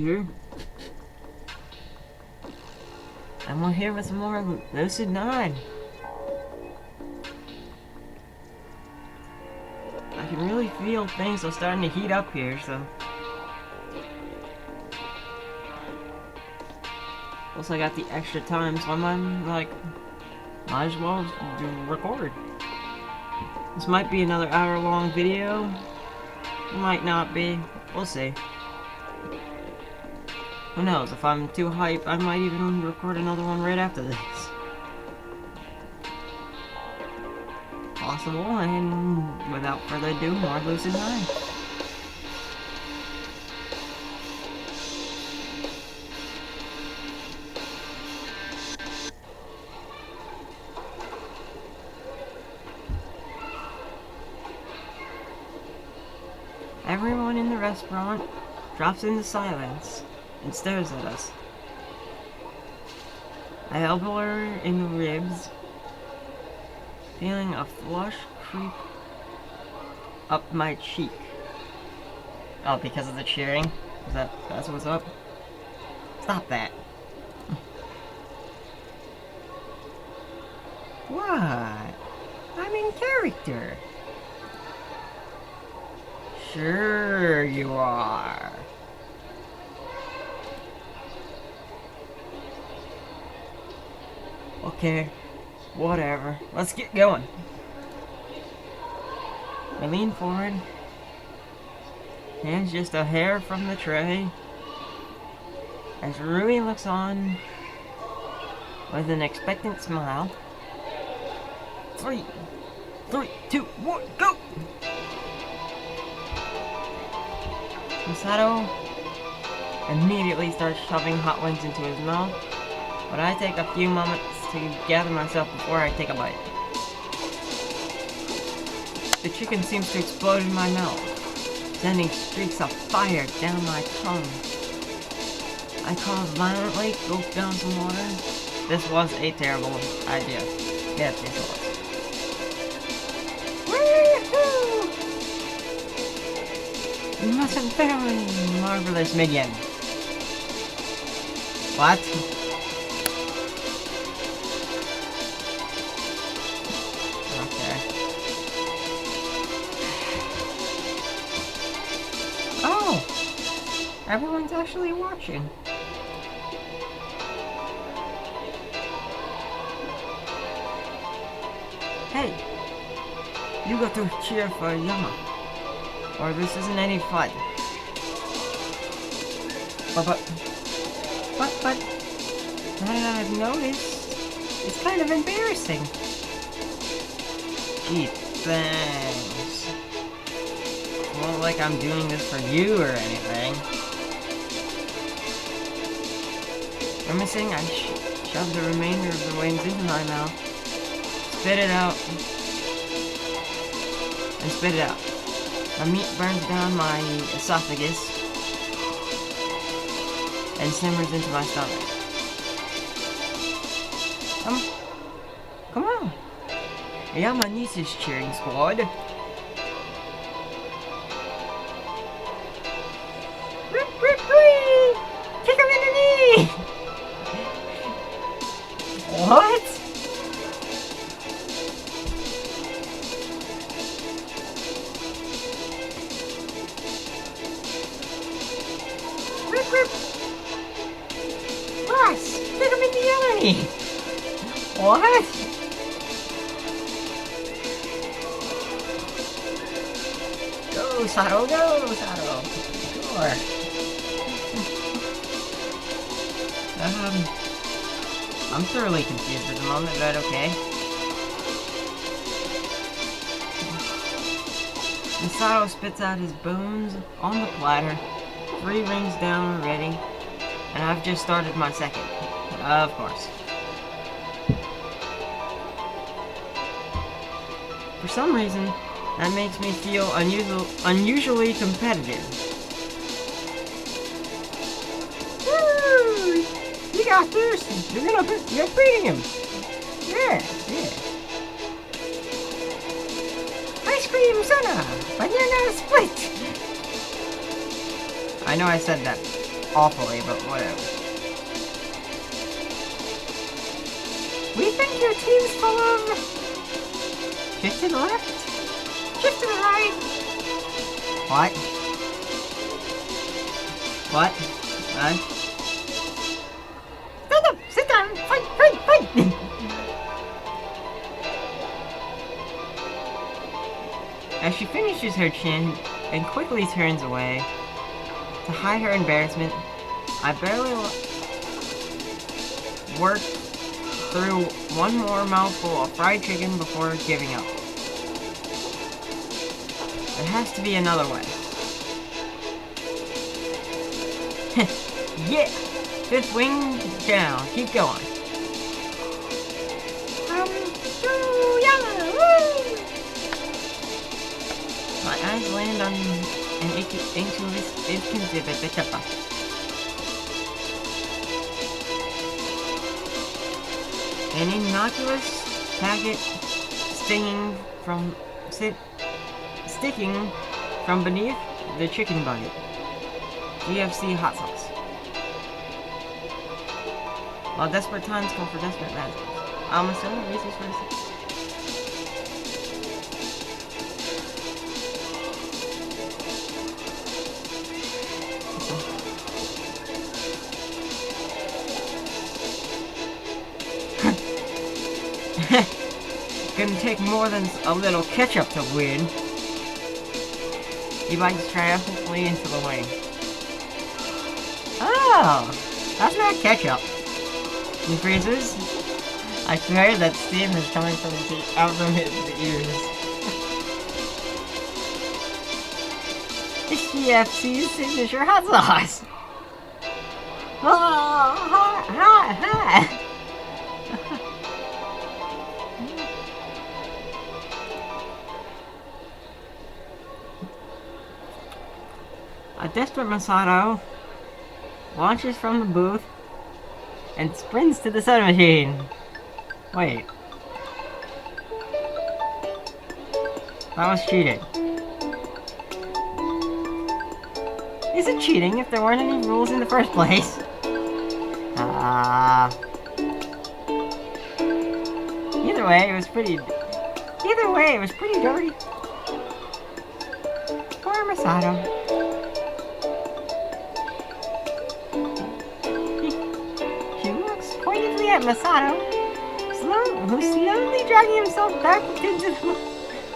here. And we're here with some more Lucid 9. I can really feel things are starting to heat up here, so... Plus I got the extra time, so I'm like, might as well record. This might be another hour-long video. It might not be. We'll see. Who knows? If I'm too hype, I might even record another one right after this. Possible, and without further ado, more Lucid 9. Everyone in the restaurant drops into silence and stares at us. I elbow her in the ribs, feeling a flush creep up my cheek. Oh, because of the cheering? That's what's up? Stop that. What? I'm in character. Sure you are. Okay, whatever. Let's get going. I lean forward, hands just a hair from the tray, as Rui looks on with an expectant smile. 3, 2, 1, go! Masato immediately starts shoving hot wings into his mouth, but I take a few moments to gather myself before I take a bite. The chicken seems to explode in my mouth, sending streaks of fire down my tongue. I cough violently, gulp down some water. This was a terrible idea. Yes, it was. Woohoo! You mustn't fail me, marvelous minion. What? Everyone's actually watching. Hey, you got to cheer for Yama, or this isn't any fun. But now that I've noticed, it's kind of embarrassing. Gee, thanks. Well, like I'm doing this for you or anything. Grimacing, I shoved the remainder of the wings into my mouth, spit it out, and spit it out. The meat burns down my esophagus and simmers into my stomach. Come on. Yama needs his cheering squad. Rip, rip, rip! Kick him in the knee! What? Rip, rip! Boss! Kick him in the other knee! What? Go, Sato, go, Sato! Sure. I'm thoroughly confused at the moment, but okay. Masato spits out his bones on the platter, 3 rings down already, and I've just started my second. Of course. For some reason, that makes me feel unusually competitive. Woo! You got this! You're beating him! Yeah. Ice cream soda! Banana split! I know I said that. awfully, but whatever. We think your team's full of... Shift to the left? Shift to the right! What? What? Stand up! Sit down! Fight! Fight! Fight! As she finishes her chin and quickly turns away to hide her embarrassment, I barely work through one more mouthful of fried chicken before giving up. There has to be another way. Yeah! Fifth wing down. Keep going. My eyes land on an innocuous packet sticking from beneath the chicken bucket. GFC hot sauce. While desperate times call for desperate measures. I'm assuming reasons for this. Couldn't take more than a little ketchup to win. He bites triumphantly into the wing. Oh, that's not ketchup. He freezes. I swear that steam is coming from out from his ears. It's GFC's signature hot sauce. Oh, hot, hot, hot. A desperate Masato launches from the booth and sprints to the soda machine. Wait. That was cheating. Is it cheating if there weren't any rules in the first place? Either way, it was pretty dirty. Poor Masato. At Masato, who's slowly dragging himself back into the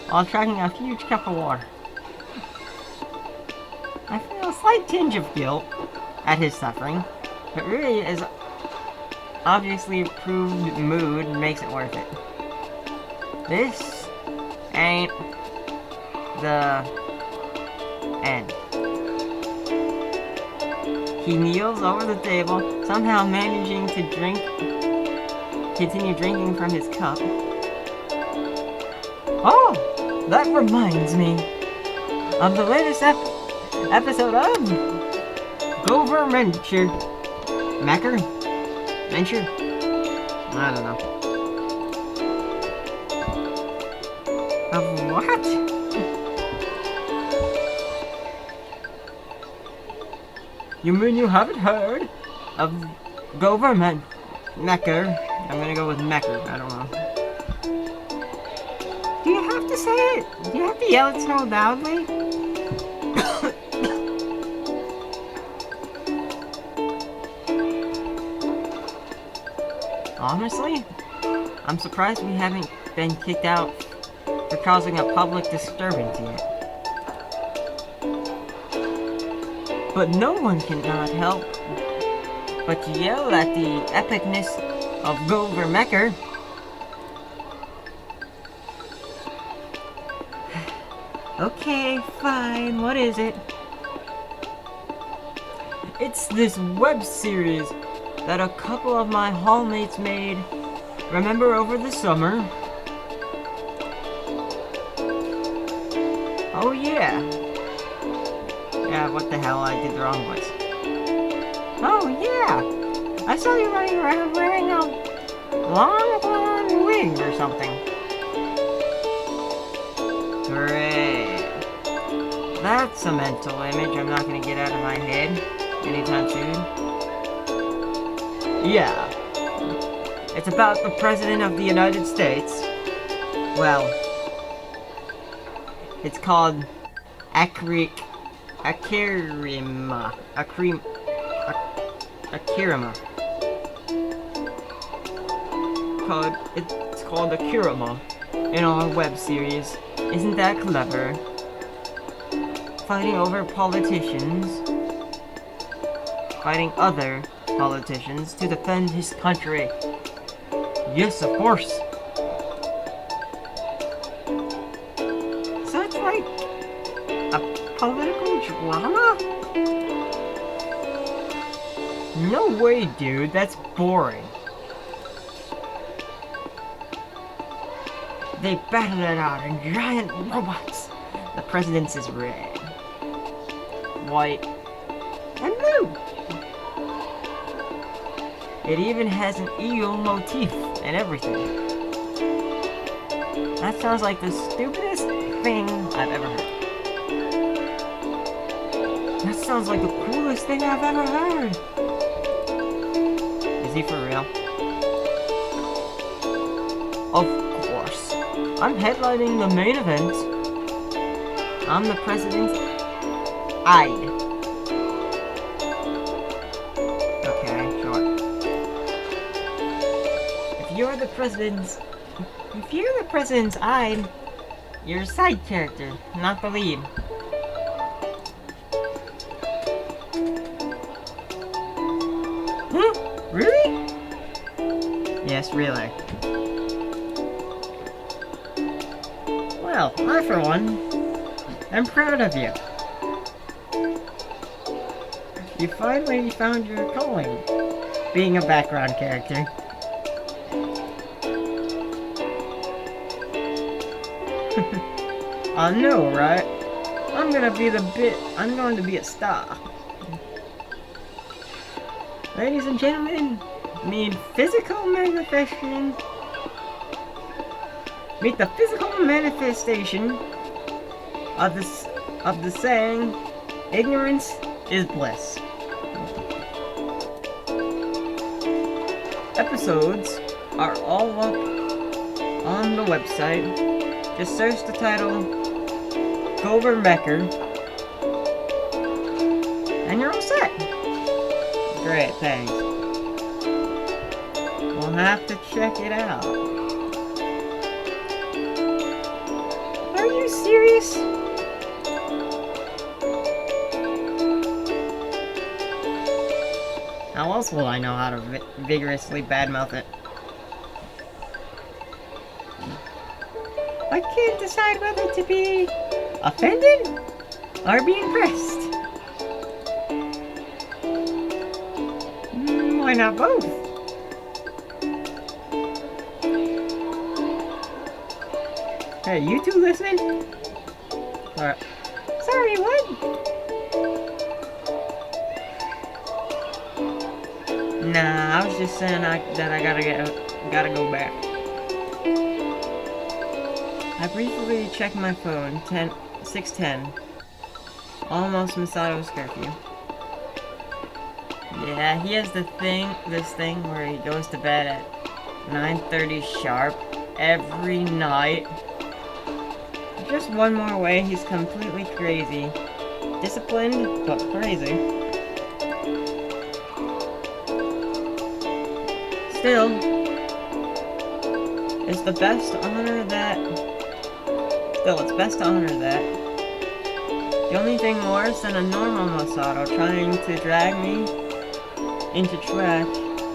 while chugging a huge cup of water. I feel a slight tinge of guilt at his suffering, but really his obviously improved mood makes it worth it. This ain't the end. He kneels over the table, somehow managing to continue drinking from his cup. Oh, that reminds me of the latest episode of Gover Venture. Venture? I don't know. Of what? You mean you haven't heard of Gover Mecker? I'm gonna go with Mecker, I don't know. Do you have to say it? Do you have to yell it so loudly? Honestly, I'm surprised we haven't been kicked out for causing a public disturbance yet. But no one cannot help but to yell at the epicness of Gover Mecker. Okay, fine, what is it? It's this web series that a couple of my hallmates made, remember, over the summer? Oh yeah. Yeah, what the hell, I did the wrong voice. Oh yeah! I saw you running around wearing a long blonde wig or something. Great. That's a mental image I'm not gonna get out of my head. anytime soon. Yeah. It's about the President of the United States. Well, it's called Akirima. It's called Akirima in our web series. Isn't that clever? Fighting over politicians. Fighting other politicians to defend his country. Yes, of course. So it's like a political drama? No way, dude. That's boring. They battle it out in giant robots. The president's is red, white, and blue. It even has an eel motif and everything. That sounds like the stupidest thing I've ever heard. That sounds like the coolest thing I've ever heard. Is he for real? Of course. I'm headlining the main event. I'm the president's aide. Okay, sure. If you're the president's aide, you're a side character, not the lead. Huh? Really? Yes, really. Well, I for one am proud of you. You finally found your calling, being a background character. I know, right? I'm going to be a star. Ladies and gentlemen, meet physical manifestation. Meet the physical manifestation of the saying, ignorance is bliss. Episodes are all up on the website. Just search the title Gover Mecker and you're all set. Great, thanks. We'll have to check it out. Are you serious? How else will I know how to vigorously badmouth it? I can't decide whether to be offended or be impressed. Why not both? Hey, you two listening? Alright. Sorry, what? Nah, I was just saying that I gotta go back. I briefly checked my phone. 6:10. Almost Masato's curfew. Yeah, he has this thing where he goes to bed at 9:30 sharp every night. Just one more way, he's completely crazy. Disciplined, but crazy. Still, it's best to honor that. The only thing worse than a normal Masato trying to drag me into track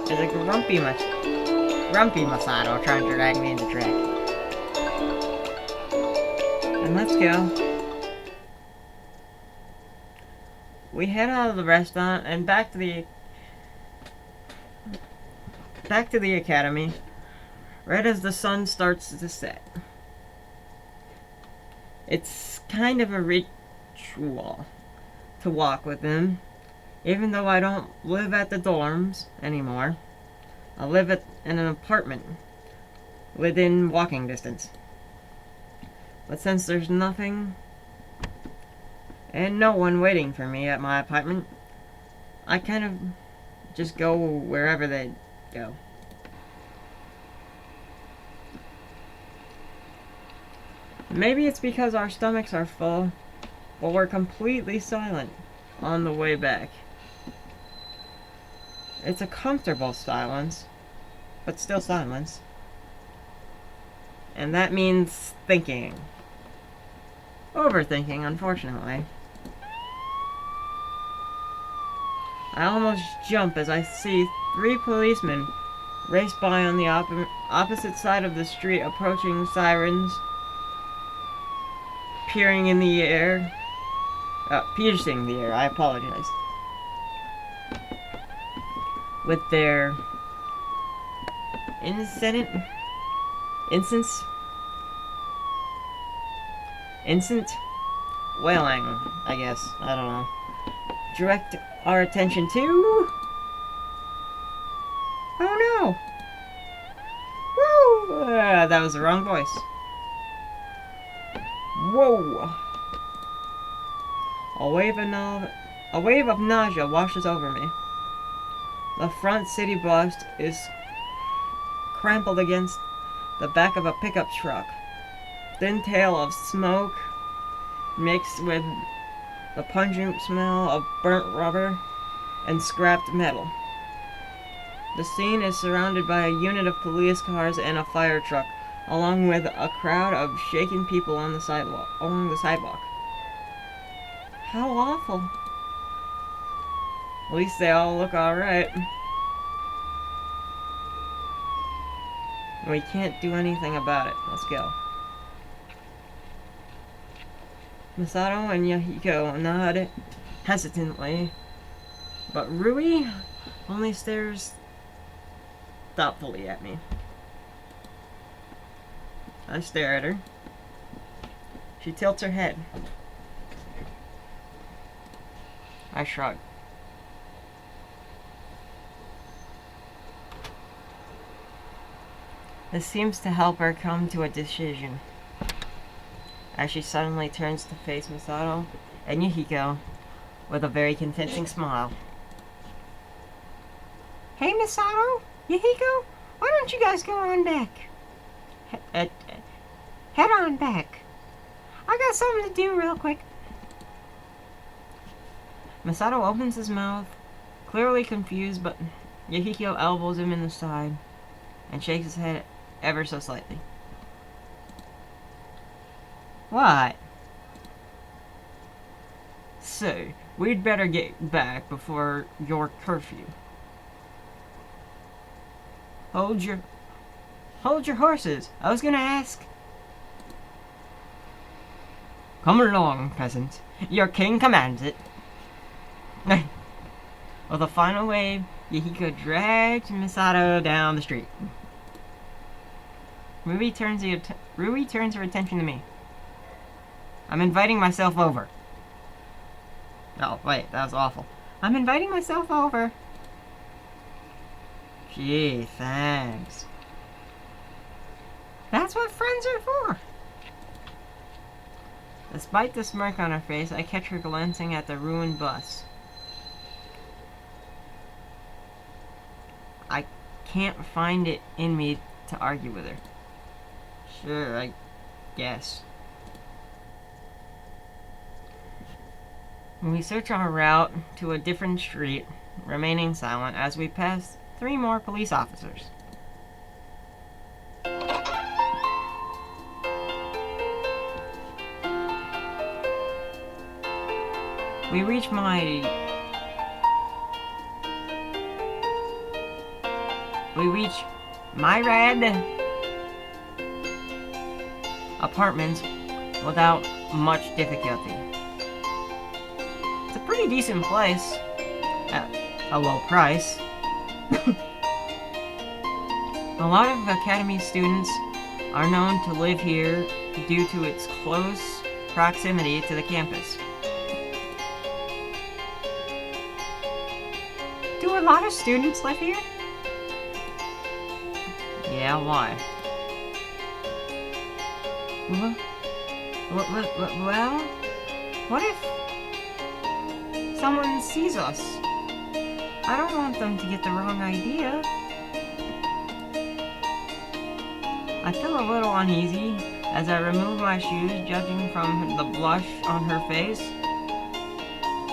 is a grumpy Masato trying to drag me into track. And let's go. We head out of the restaurant and back to the academy, right as the sun starts to set. It's kind of a ritual to walk with him, even though I don't live at the dorms anymore. I live in an apartment within walking distance. But since there's nothing and no one waiting for me at my apartment, I kind of just go wherever they go. Maybe it's because our stomachs are full, but we're completely silent on the way back. It's a comfortable silence, but still silence. And that means thinking. Overthinking, unfortunately. I almost jump as I see 3 policemen race by on the opposite side of the street, approaching sirens, piercing the air. I apologize. With their instant wailing, I guess. I don't know. Direct our attention to... Oh no! Woo! That was the wrong voice. Whoa! A wave of nausea washes over me. The front city bus is crumpled against the back of a pickup truck. Thin tail of smoke mixed with the pungent smell of burnt rubber and scrapped metal. The scene is surrounded by a unit of police cars and a fire truck, along with a crowd of shaken people on the along the sidewalk. How awful. At least they all look alright. We can't do anything about it. Let's go. Masato and Yahiko nod hesitantly, but Rui only stares thoughtfully at me. I stare at her. She tilts her head. I shrug. This seems to help her come to a decision, as she suddenly turns to face Masato and Yahiko with a very convincing smile. Hey, Masato, Yahiko, why don't you guys go on back? Head on back. I got something to do real quick. Masato opens his mouth, clearly confused, but Yahiko elbows him in the side and shakes his head ever so slightly. What? So, we'd better get back before your curfew. Hold your horses. I was gonna ask. Come along, peasant. Your king commands it. With a final wave, Yahiko drags Misato down the street. Rui turns her attention to me. I'm inviting myself over. Oh, wait, that was awful. I'm inviting myself over. Gee, thanks. That's what friends are for. Despite the smirk on her face, I catch her glancing at the ruined bus. I can't find it in me to argue with her. Sure, I guess. We search our route to a different street, remaining silent as we pass 3 more police officers. We reach my red apartment without much difficulty. It's a pretty decent place at a low price. A lot of Academy students are known to live here due to its close proximity to the campus. Do a lot of students live here? Yeah, why? Well, what if someone sees us I don't want them to get the wrong idea. I feel a little uneasy as I remove my shoes, judging from the blush on her face.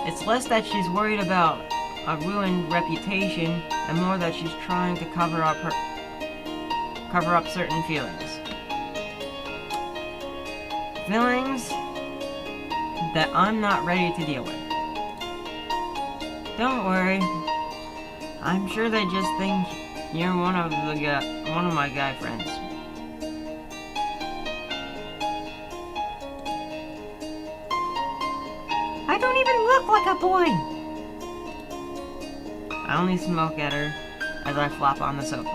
It's less that she's worried about a ruined reputation and more that she's trying to cover up certain feelings. Feelings that I'm not ready to deal with. Don't worry. I'm sure they just think you're one of my guy friends. I don't even look like a boy! I only smoke at her as I flop on the sofa.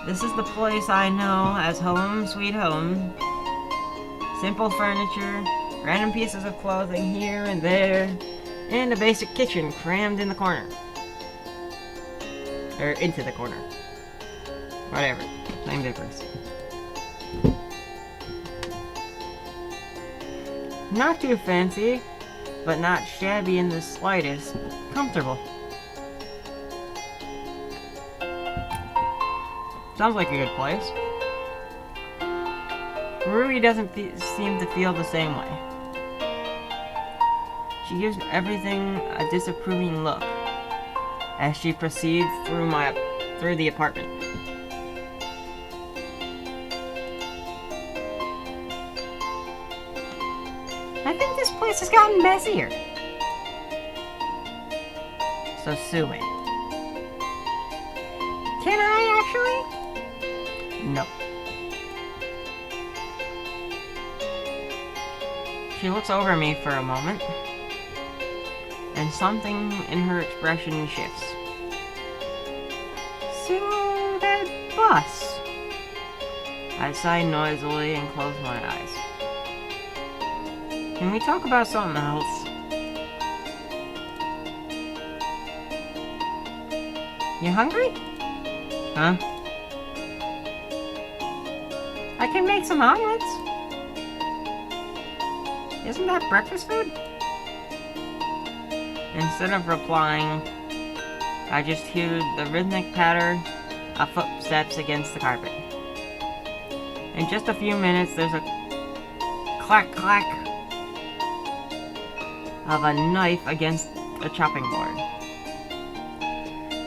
This is the place I know as home sweet home. Simple furniture, random pieces of clothing here and there, and a basic kitchen crammed in the corner. Or into the corner. Whatever. Same difference. Not too fancy, but not shabby in the slightest. Comfortable. Sounds like a good place. Rui doesn't seem to feel the same way. She gives everything a disapproving look as she proceeds through the apartment. I think this place has gotten messier. So sue me. Can I actually? No. She looks over me for a moment, and something in her expression shifts. So that bus. I sigh noisily and close my eyes. Can we talk about something else? You hungry? Huh? I can make some omelets. Isn't that breakfast food? Instead of replying, I just hear the rhythmic patter of footsteps against the carpet. In just a few minutes, there's a clack clack of a knife against the chopping board.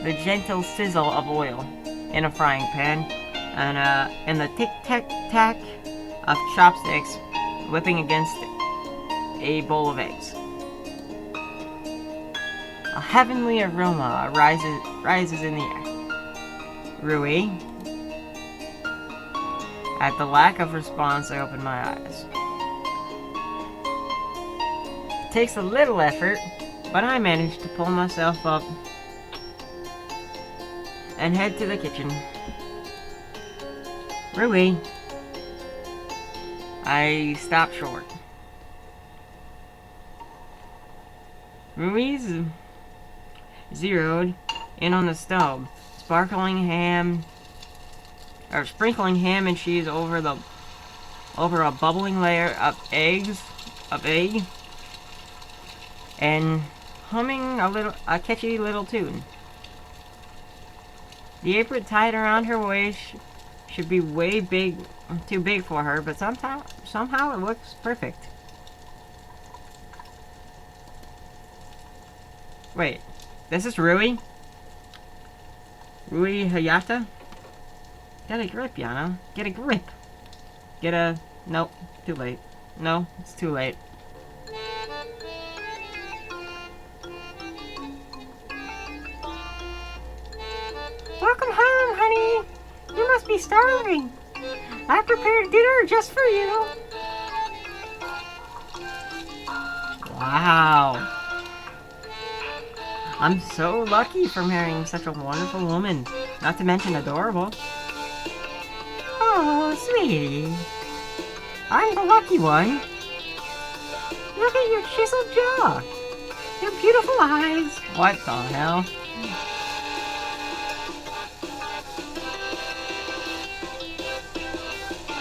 The gentle sizzle of oil in a frying pan, and the tick-tack-tack of chopsticks whipping against a bowl of eggs. A heavenly aroma rises in the air. Rui. At the lack of response, I open my eyes. It takes a little effort, but I manage to pull myself up and head to the kitchen. Rui. I stop short. Rui's zeroed in on the stove, sprinkling ham and cheese over a bubbling layer of egg, and humming a catchy little tune. The apron tied around her waist should be too big for her, but somehow it looks perfect. Wait, this is Rui? Rui Hayata? Get a grip, Yana. Get a grip. Nope, too late. No, it's too late. Welcome home, honey. You must be starving. I prepared dinner just for you. Wow. I'm so lucky for marrying such a wonderful woman. Not to mention adorable. Oh, sweetie. I'm the lucky one. Look at your chiseled jaw. Your beautiful eyes. What the hell?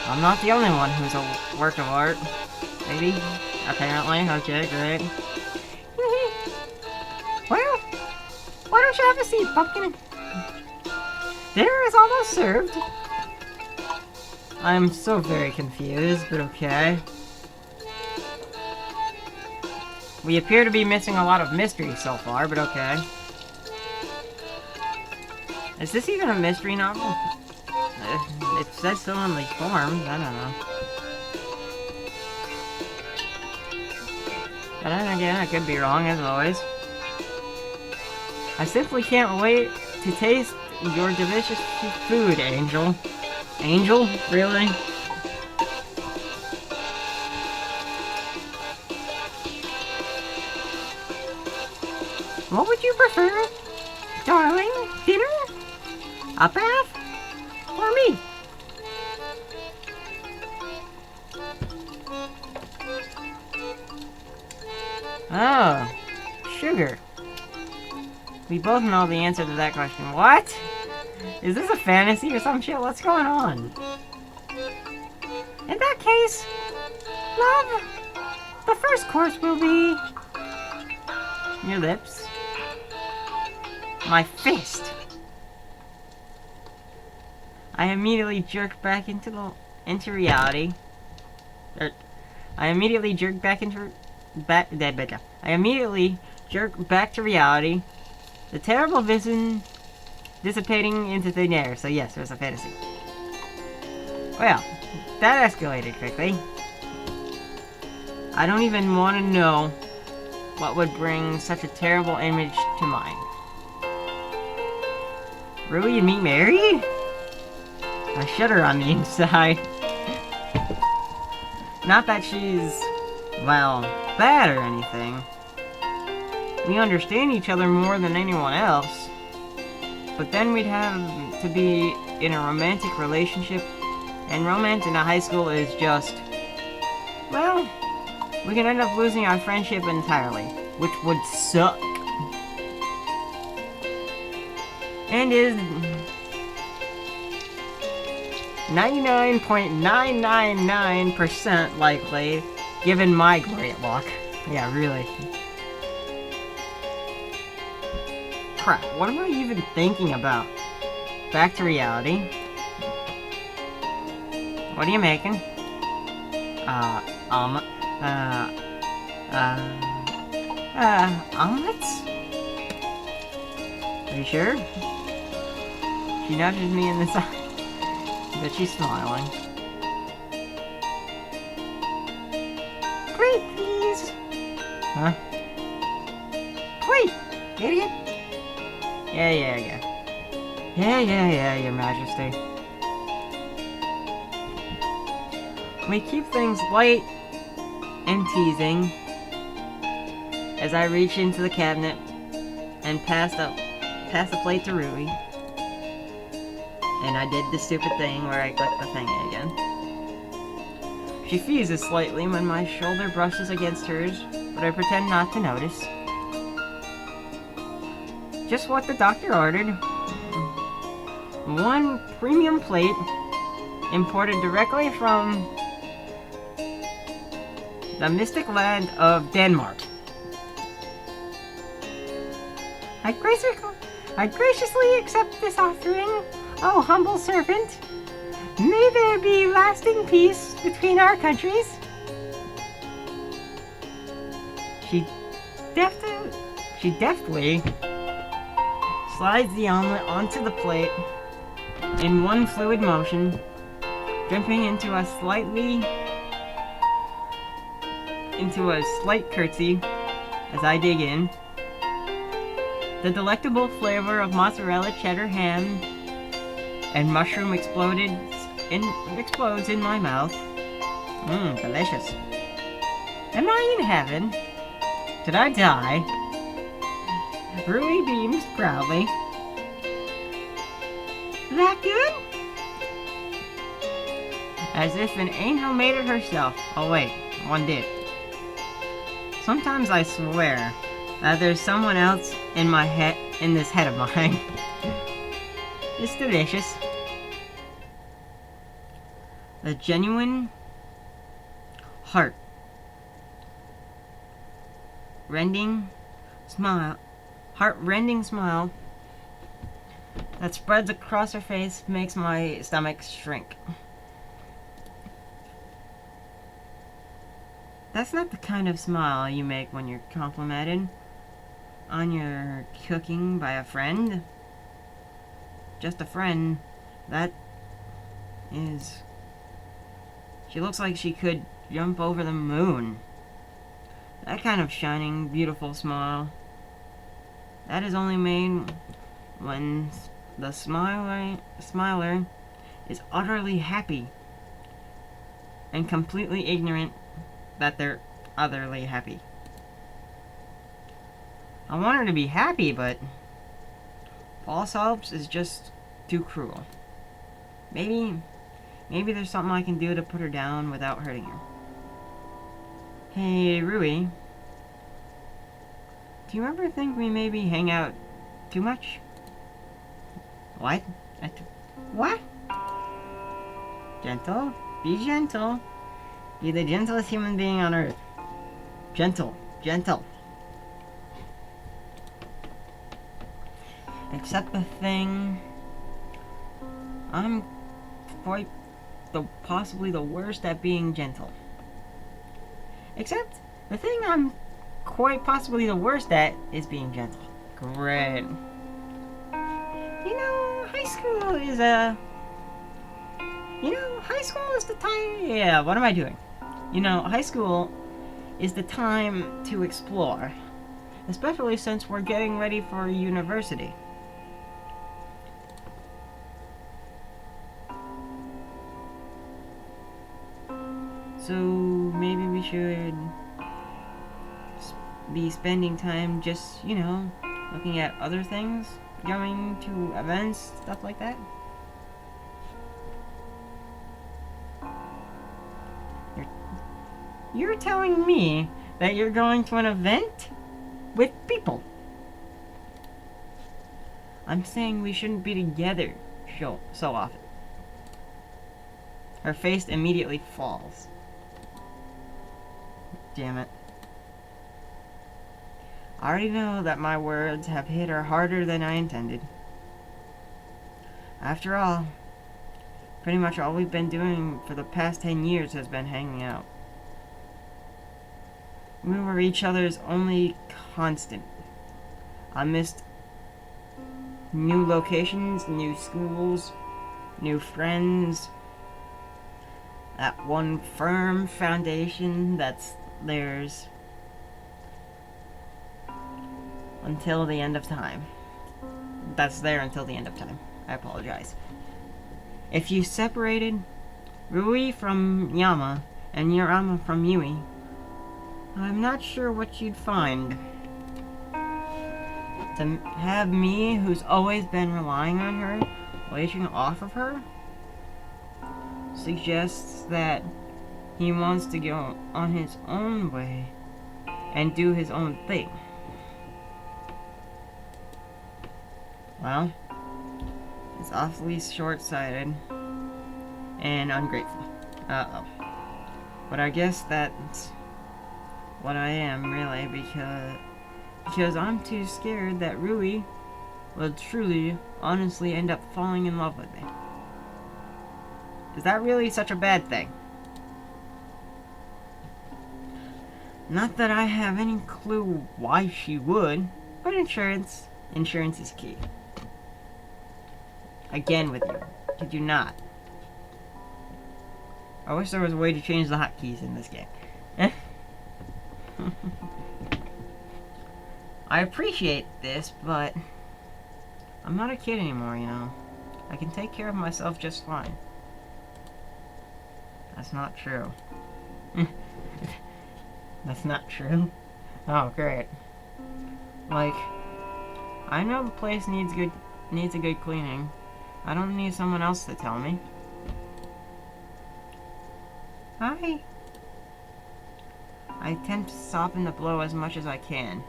I'm not the only one who's a work of art. Maybe? apparently. Okay, great. Well, why don't you have a seat, Pumpkin? Dinner is almost served. I'm so very confused, but okay. We appear to be missing a lot of mystery so far, but okay. Is this even a mystery novel? It says so on the forms, I don't know. But then again, I could be wrong, as always. I simply can't wait to taste your delicious food, Angel. Angel? Really? What would you prefer? Darling? Dinner? A bath? Or me? Oh. Sugar. We both know the answer to that question. What? Is this a fantasy or some shit? What's going on? In that case, love, the first course will be your lips, my fist. I immediately jerk back into reality. I immediately jerk back to reality. The terrible vision dissipating into thin air. So yes, it was a fantasy. Well, that escalated quickly. I don't even want to know what would bring such a terrible image to mind. Rui and me married? I shudder on the inside. Not that she's, well, bad or anything. We understand each other more than anyone else. But then we'd have to be in a romantic relationship, and romance in a high school is just, well, we can end up losing our friendship entirely, which would suck. And is 99.999% likely, given my great luck. Yeah, really. Crap, what am I even thinking about? Back Reality. What are you making? Omelets? Are you sure? She nudges me in the side, but she's smiling. Plate, please! Huh? Plate, idiot! Yeah, Your Majesty. We keep things light and teasing as I reach into the cabinet and pass the plate to Rui. And I did the stupid thing where I clicked the thingy again. She fuses slightly when my shoulder brushes against hers, but I pretend not to notice. Just what the doctor ordered. One premium plate imported directly from the mystic land of Denmark. I graciously accept this offering, oh humble servant. May there be lasting peace between our countries. She deftly slides the omelet onto the plate in one fluid motion, jumping into a slight curtsy as I dig in. The delectable flavor of mozzarella, cheddar, ham, and mushroom explodes in my mouth. Delicious. Am I in heaven? Did I die? Rui beams proudly. That good? As if an angel made it herself. Oh wait, one did. Sometimes I swear that there's someone else in this head of mine. It's delicious. The genuine heart heart-rending smile that spreads across her face makes my stomach shrink. That's not the kind of smile you make when you're complimented on your cooking by a friend. Just a friend. That is... She looks like she could jump over the moon. That kind of shining, beautiful smile. That is only made when the smiler is utterly happy and completely ignorant that they're utterly happy. I want her to be happy, but false hopes is just too cruel. Maybe there's something I can do to put her down without hurting her. Hey, Rui. Do you ever think we maybe hang out too much? What? What? Gentle? Be gentle. Be the gentlest human being on earth. Gentle. Gentle. Except the thing... I'm quite possibly the worst at being gentle. Except the thing I'm quite possibly the worst at is being gentle. Great. You know, high school is the time... Yeah, what am I doing? You know, high school is the time to explore. Especially since we're getting ready for university. So maybe we should be spending time just, you know, looking at other things, going to events, stuff like that. You're telling me that you're going to an event with people. I'm saying we shouldn't be together so often. Her face immediately falls. Damn it. I already know that my words have hit her harder than I intended. After all, pretty much all we've been doing for the past 10 years has been hanging out. We were each other's only constant. I missed new locations, new schools, new friends, that one firm foundation that's theirs until the end of time. That's there until the end of time. I apologize. If you separated Rui from Yama and Yama from Yui, I'm not sure what you'd find. To have me, who's always been relying on her, leeching off of her, suggests that he wants to go on his own way and do his own thing. Well, it's awfully short-sighted and ungrateful. Uh-oh. But I guess that's what I am, really, because I'm too scared that Rui will truly, honestly end up falling in love with me. Is that really such a bad thing? Not that I have any clue why she would, but insurance is key. Again with you. Did you not? I wish there was a way to change the hotkeys in this game. I appreciate this, but I'm not a kid anymore, you know. I can take care of myself just fine. That's not true. That's not true. Oh, great. Like, I know the place needs a good cleaning. I don't need someone else to tell me. I tend to soften the blow as much as I can.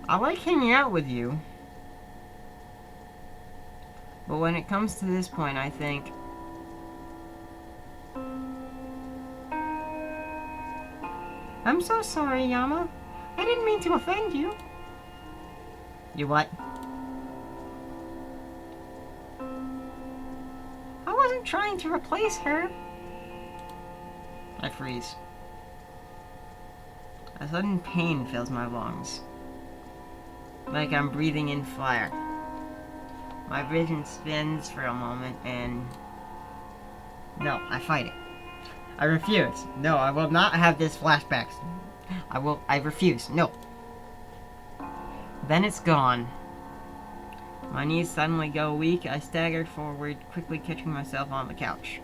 I like hanging out with you. But when it comes to this point, I think I'm so sorry, Yama. I didn't mean to offend you. You what? I wasn't trying to replace her. I freeze. A sudden pain fills my lungs. Like I'm breathing in fire. My vision spins for a moment and... No, I fight it. I refuse. No, I will not have this flashbacks. I refuse. No. Then it's gone. My knees suddenly go weak. I stagger forward, quickly catching myself on the couch.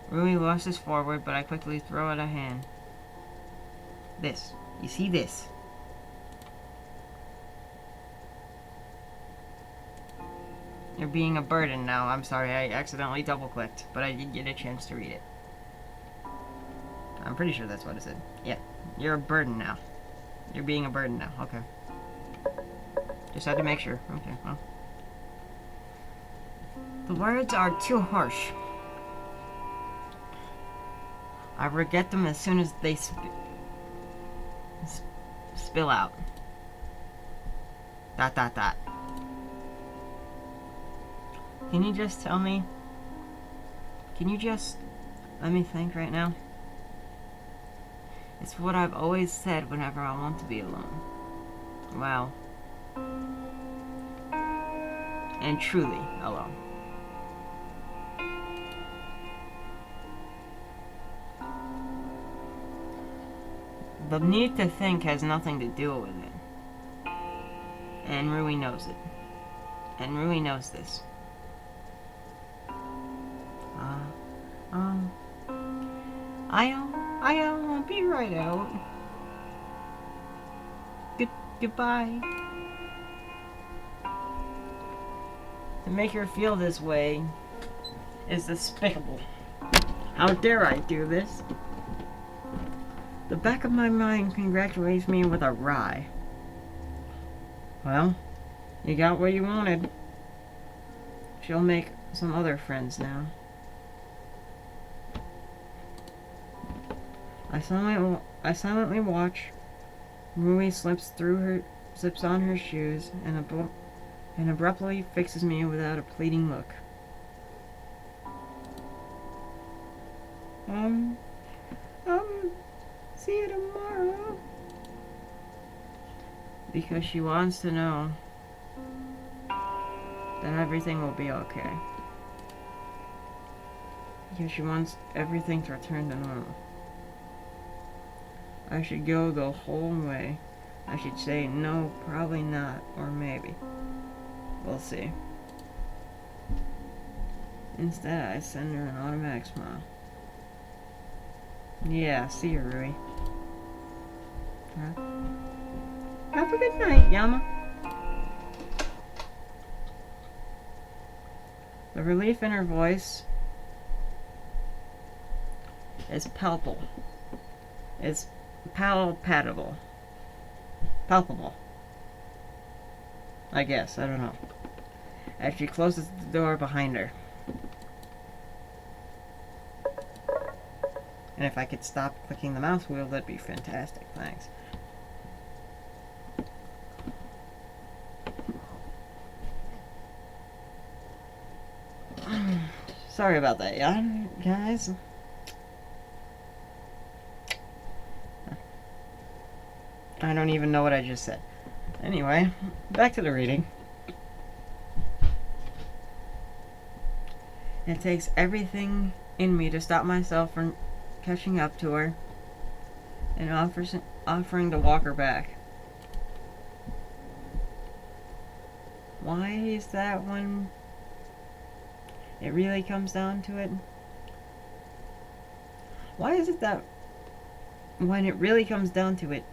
Rui rushes forward, but I quickly throw it a hand. This. You see this? You're being a burden now. I'm sorry, I accidentally double-clicked, but I did get a chance to read it. I'm pretty sure that's what it said. Yeah. You're a burden now. You're being a burden now. Okay. Just had to make sure. Okay, well. The words are too harsh. I regret them as soon as they spill out. ... Can you just tell me? Can you just let me think right now? It's what I've always said whenever I want to be alone. Wow. And truly alone. The need to think has nothing to do with it. And Rui knows it. And Rui knows this. I'll be right out. Goodbye. To make her feel this way is despicable. How dare I do this? The back of my mind congratulates me with a wry. Well, you got what you wanted. She'll make some other friends now. I silently watch. Rui slips on her shoes and abruptly fixes me without a pleading look. See you tomorrow. Because she wants to know that everything will be okay. Because she wants everything to return to normal. I should go the whole way. I should say no, probably not, or maybe. We'll see. Instead, I send her an automatic smile. Yeah, see you, Rui. Have a good night, Yama. The relief in her voice is palpable. It's palpable. I guess, I don't know. As she closes the door behind her. And if I could stop clicking the mouse wheel, that'd be fantastic. Thanks. Sorry about that, yeah, guys. I don't even know what I just said. Anyway, back to the reading. It takes everything in me to stop myself from catching up to her and offering to walk her back. Why is that when it really comes down to it? Why is it that when it really comes down to it,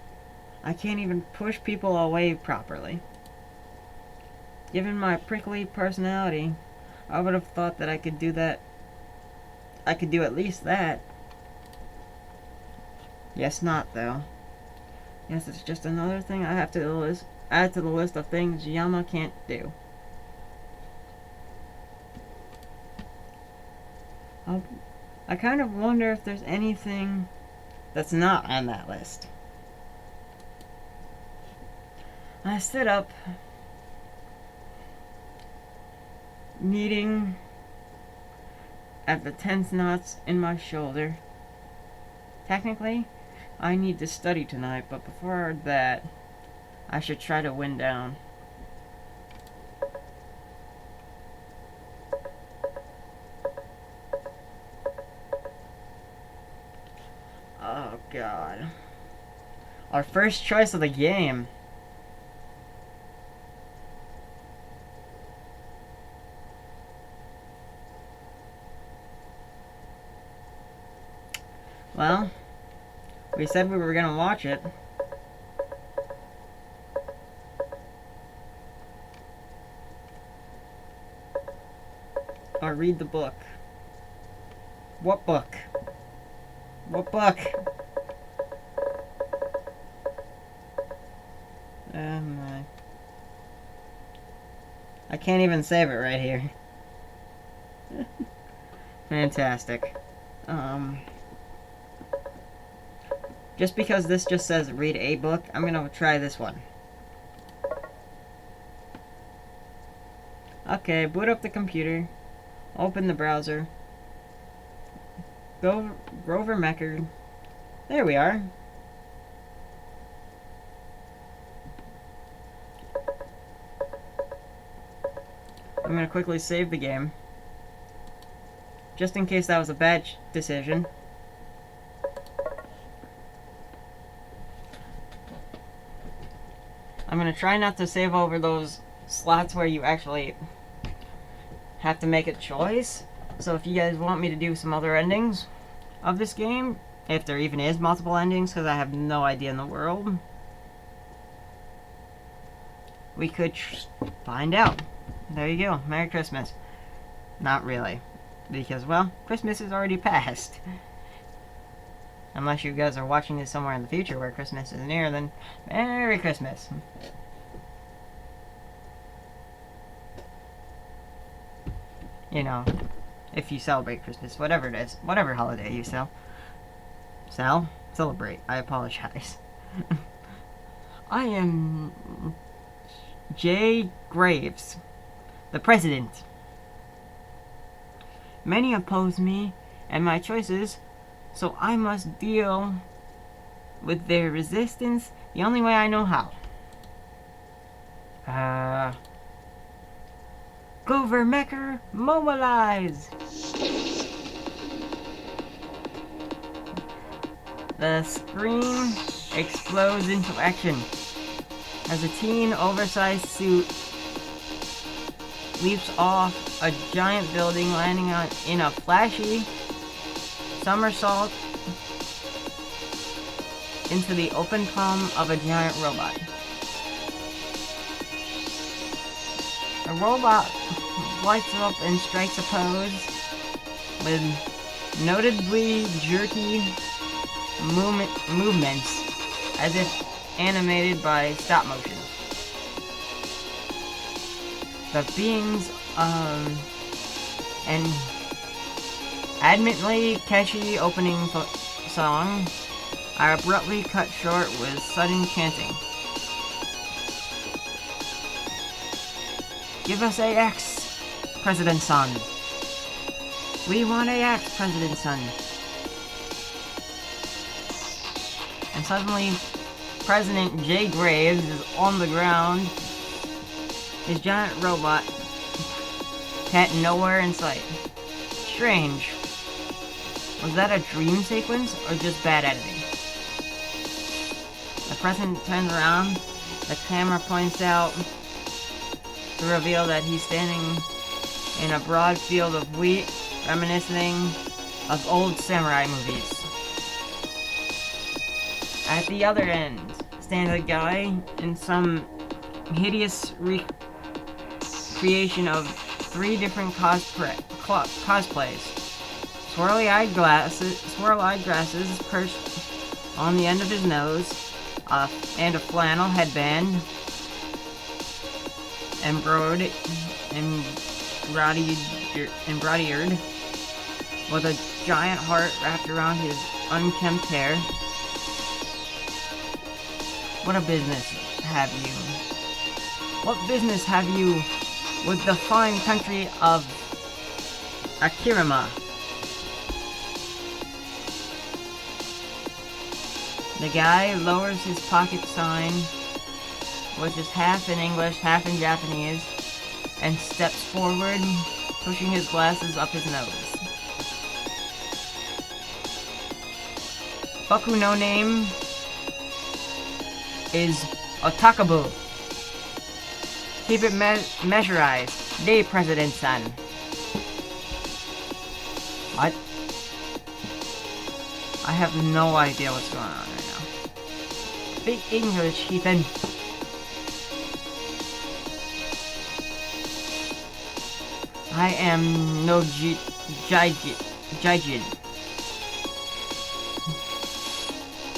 I can't even push people away properly? Given my prickly personality, I would have thought that I could do that. I could do at least that. Yes, not though. Yes, it's just another thing I have to add to the list of things Yama can't do. I kind of wonder if there's anything that's not on that list. I stood up, kneading at the tense knots in my shoulder. Technically, I need to study tonight, but before that, I should try to wind down. Oh god. Our first choice of the game. Well, we said we were gonna watch it. Or read the book. What book? What book? Oh my. I can't even save it right here. Fantastic. Just because this just says read a book, I'm gonna try this one. Okay, boot up the computer. Open the browser. Go Grover Mecker. There we are. I'm gonna quickly save the game. Just in case that was a bad decision. I'm gonna try not to save over those slots where you actually have to make a choice. So if you guys want me to do some other endings of this game, if there even is multiple endings, because I have no idea in the world, we could find out. There you go. Merry Christmas. Not really. Because, well, Christmas is already past. Unless you guys are watching this somewhere in the future where Christmas is near, then Merry Christmas. You know, if you celebrate Christmas, whatever it is, whatever holiday you celebrate. I apologize. I am Jay Graves, the president. Many oppose me and my choices, so I must deal with their resistance the only way I know how. Grover Mecker, mobilize! The screen explodes into action as a teen oversized suit leaps off a giant building, landing in a flashy somersault into the open palm of a giant robot. The robot lights up and strikes a pose with notably jerky movements as if animated by stop motion. The being's and admittedly catchy opening song are abruptly cut short with sudden chanting. Give us AX, President Sun. We want AX, President Sun. And suddenly, President Jay Graves is on the ground. His giant robot cat nowhere in sight. Strange. Was that a dream sequence or just bad editing? The president turns around, the camera points out to reveal that he's standing in a broad field of wheat, reminiscing of old samurai movies. At the other end stands a guy in some hideous recreation of 3 different cosplays. Swirl-eyed glasses perched on the end of his nose, and a flannel headband embroidered with a giant heart wrapped around his unkempt hair. What business have you? What business have you with the fine country of Akirima? The guy lowers his pocket sign, which is half in English, half in Japanese, and steps forward, pushing his glasses up his nose. Boku no name is Otakabu. Keep it measurized. Day, President-san. What? I have no idea what's going on right now. Speak English, Ethan. I am no Jaijin.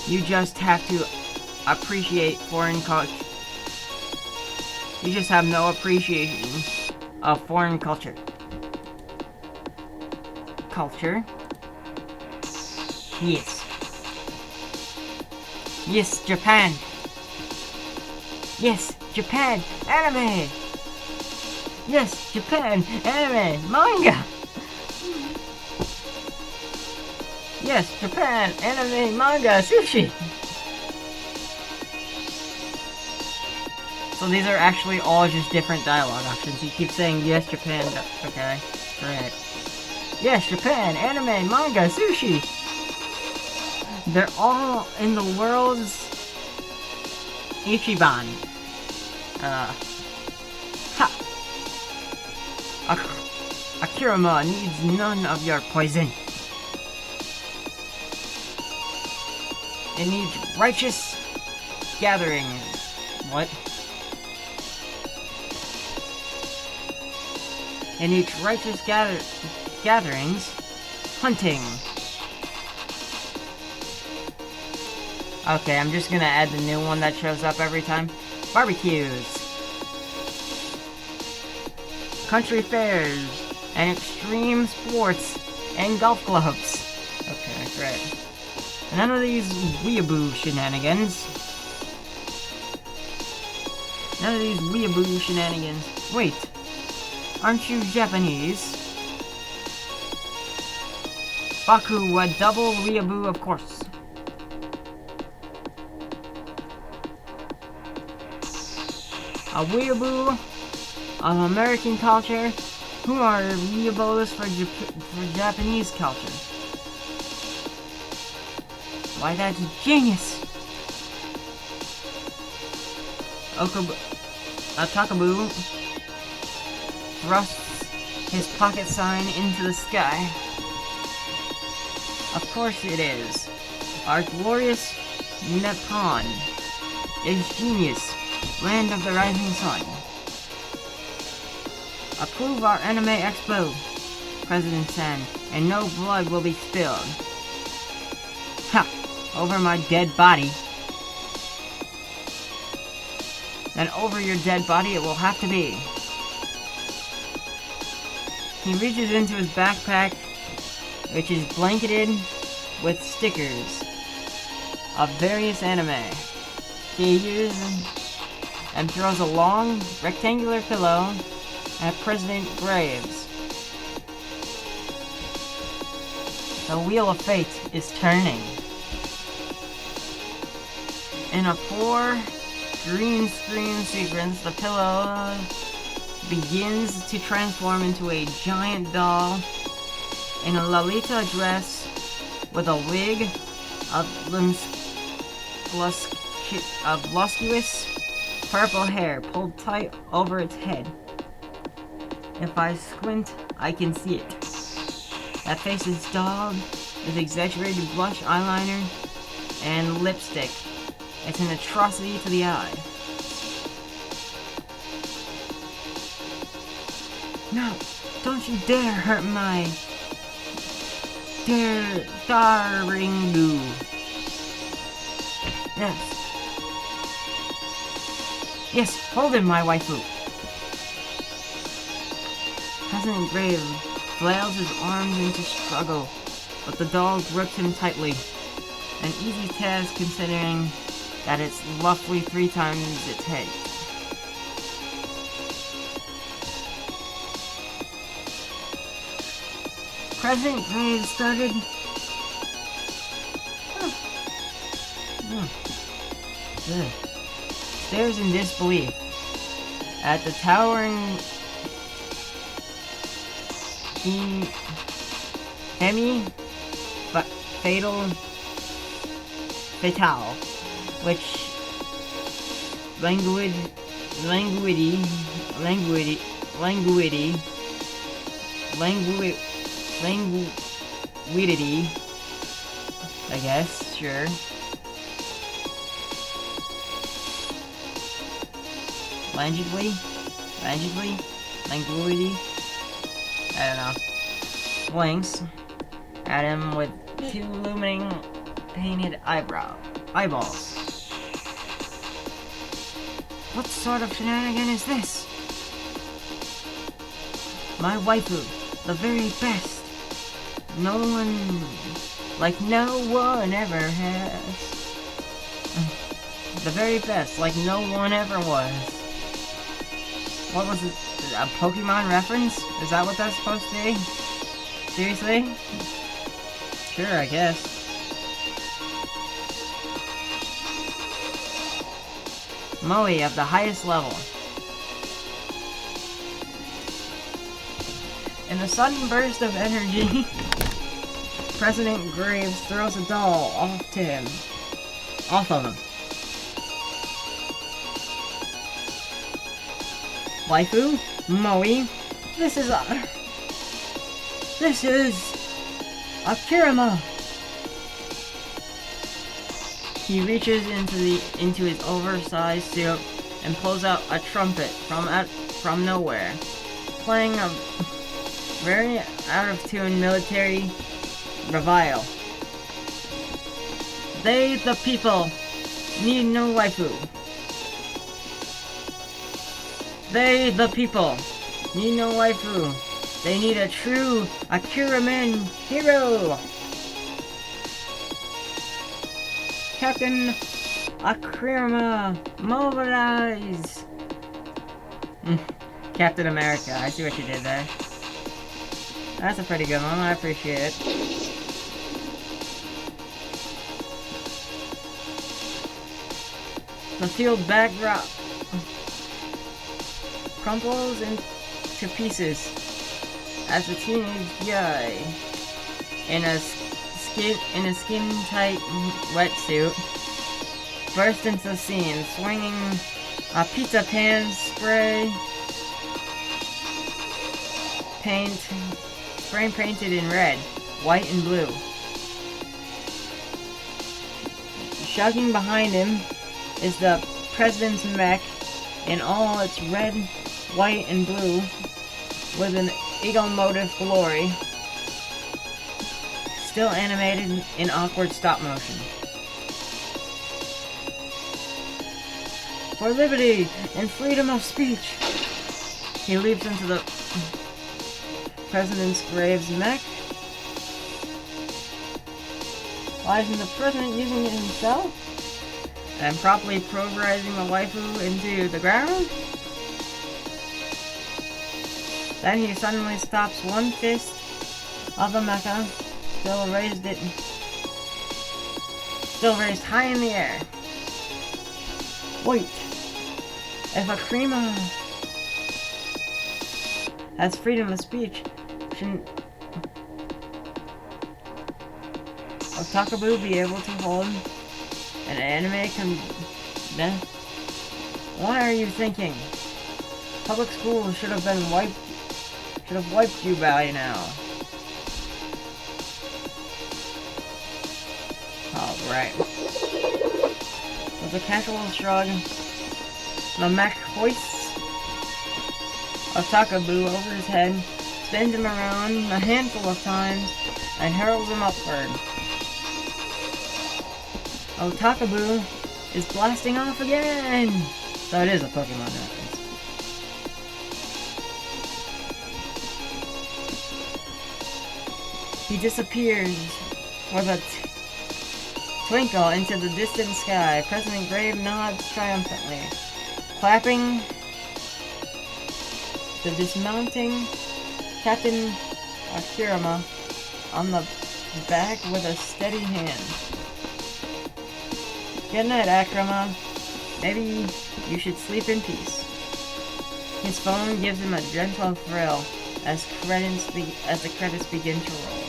You just have to appreciate foreign culture. You just have no appreciation of foreign culture. Culture? Yes. Yes, Japan. Yes, Japan. Anime. Yes, Japan. Anime. Manga. Yes, Japan. Anime. Manga. Sushi. So these are actually all just different dialogue options. He keeps saying, yes, Japan. Okay. Great. Yes, Japan. Anime. Manga. Sushi. They're all in the world's Ichiban. Ha! Akirima needs none of your poison. It needs righteous gathering. What? It needs righteous gatherings. Hunting. Okay, I'm just gonna add the new one that shows up every time. Barbecues. Country fairs. And extreme sports. And golf clubs. Okay, great. None of these weeaboo shenanigans. None of these weeaboo shenanigans. Wait. Aren't you Japanese? Baku, a double weeaboo, of course. A weeaboo of American culture. Who are weeaboos for Japanese culture? Why, that's genius! Takabu thrusts his pocket sign into the sky. Of course it is. Our glorious Nippon is genius, land of the rising sun. Approve our anime expo, President-san, and no blood will be spilled. Ha! Over my dead body. Then over your dead body it will have to be. He reaches into his backpack, which is blanketed with stickers of various anime. He uses and throws a long, rectangular pillow at President Graves. The wheel of fate is turning. In a poor green screen sequence, the pillow begins to transform into a giant doll in a Lolita dress with a wig of luscious purple hair pulled tight over its head. If I squint, I can see it. That face is daubed with exaggerated blush eyeliner and lipstick. It's an atrocity to the eye. No, don't you dare hurt my darling boo. Yes. Yes, hold him, my waifu. President Grave flails his arms into struggle, but the dog grips him tightly. An easy task considering that it's roughly 3 times its height. President Graves started... stares in disbelief at the towering fatale, which languidity, I guess, sure. Languidity, I don't know. Blinks at him with 2 looming painted eyeballs. What sort of shenanigan is this? My waifu, the very best. No one ever has. The very best, like no one ever was. What was it? A Pokemon reference? Is that what that's supposed to be? Seriously? Sure, I guess. Moe of the highest level. In a sudden burst of energy, President Graves throws a doll off of him. Waifu, Moe, this is Akirama. He reaches into his oversized suit and pulls out a trumpet from nowhere, playing a very out of tune military revival. They, the people, need no waifu. They, the people, need no waifu. They need a true Akiraman hero. Captain Akirama, mobilize! Captain America, I see what you did there. That's a pretty good one, I appreciate it. The field backdrop crumples into pieces as a teenage guy in a skin-tight wetsuit burst into the scene, swinging a pizza pan spray painted in red, white, and blue. Shouting behind him is the president's mech in all its red, white, and blue with an eagle motif glory, still animated in awkward stop motion. For liberty and freedom of speech! He leaps into the President's Graves mech. Why isn't the President using it himself? And properly pulverizing the waifu into the ground? Then he suddenly stops one fist of the mecha, still raised high in the air. Wait, if Akirama has freedom of speech, shouldn't Otakabu be able to hold an anime What are you thinking? Public schools should have wiped you by now. Alright. With a casual shrug, the mech hoists Otakabu over his head, spins him around a handful of times, and hurls him upward. Otakabu is blasting off again! So it is a Pokemon reference. He disappears with a twinkle into the distant sky. President Grave nods triumphantly, clapping the dismounting Captain Akirama on the back with a steady hand. Good night, Akrama. Maybe you should sleep in peace. His phone gives him a gentle thrill as the credits begin to roll.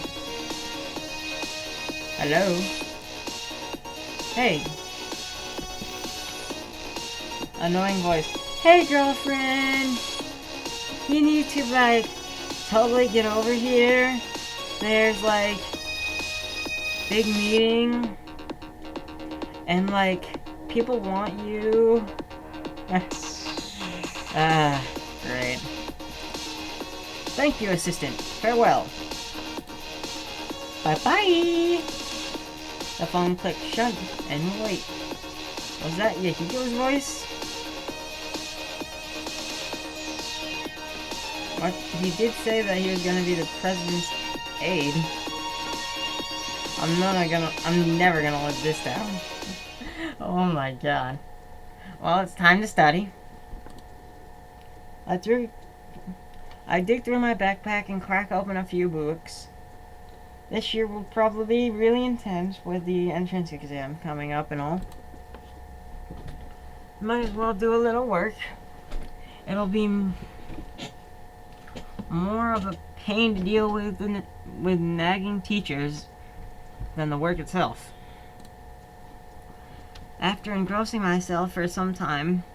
Hello? Hey. Annoying voice. Hey, girlfriend! You need to, like, totally get over here. There's, like, big meeting. And, like, people want you. Great. Thank you, assistant. Farewell. Bye-bye! The phone clicked shut, and wait. Was that Yahiko's voice? What? He did say that he was gonna be the president's aide. I'm never gonna let this down. Oh my god. Well, it's time to study. I dig through my backpack and crack open a few books. This year will probably be really intense with the entrance exam coming up and all. Might as well do a little work. It'll be more of a pain to deal with nagging teachers than the work itself. After engrossing myself for some time,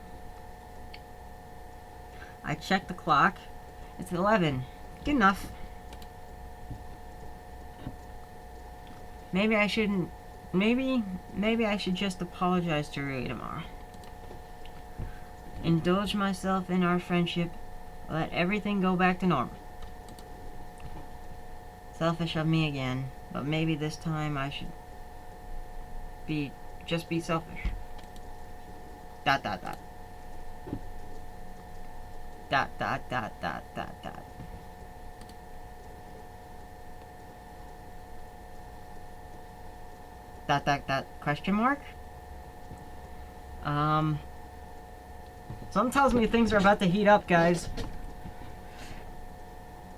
I checked the clock. It's 11. Good enough. Maybe I shouldn't. Maybe I should just apologize to Rui tomorrow. Indulge myself in our friendship. Let everything go back to normal. Selfish of me again, but maybe this time I should just be selfish. ... Dot dot dot. Question mark? Something tells me things are about to heat up, guys.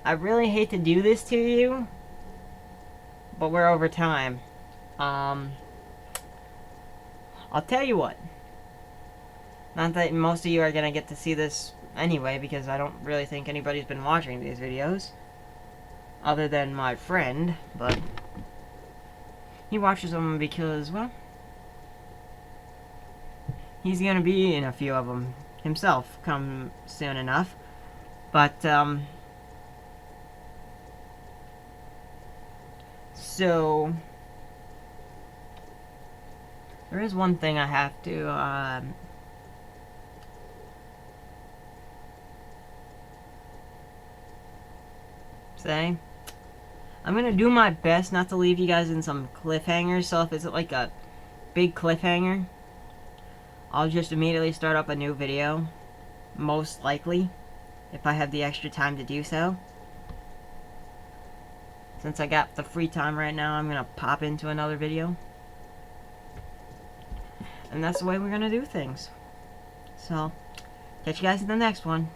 I really hate to do this to you, but we're over time. I'll tell you what. Not that most of you are gonna get to see this anyway, because I don't really think anybody's been watching these videos. Other than my friend, but he watches them because, well, he's gonna be in a few of them himself come soon enough. But, so there is one thing I have to, say. I'm gonna do my best not to leave you guys in some cliffhangers, so if it's like a big cliffhanger, I'll just immediately start up a new video, most likely, if I have the extra time to do so. Since I got the free time right now, I'm gonna pop into another video. And that's the way we're gonna do things. So, catch you guys in the next one.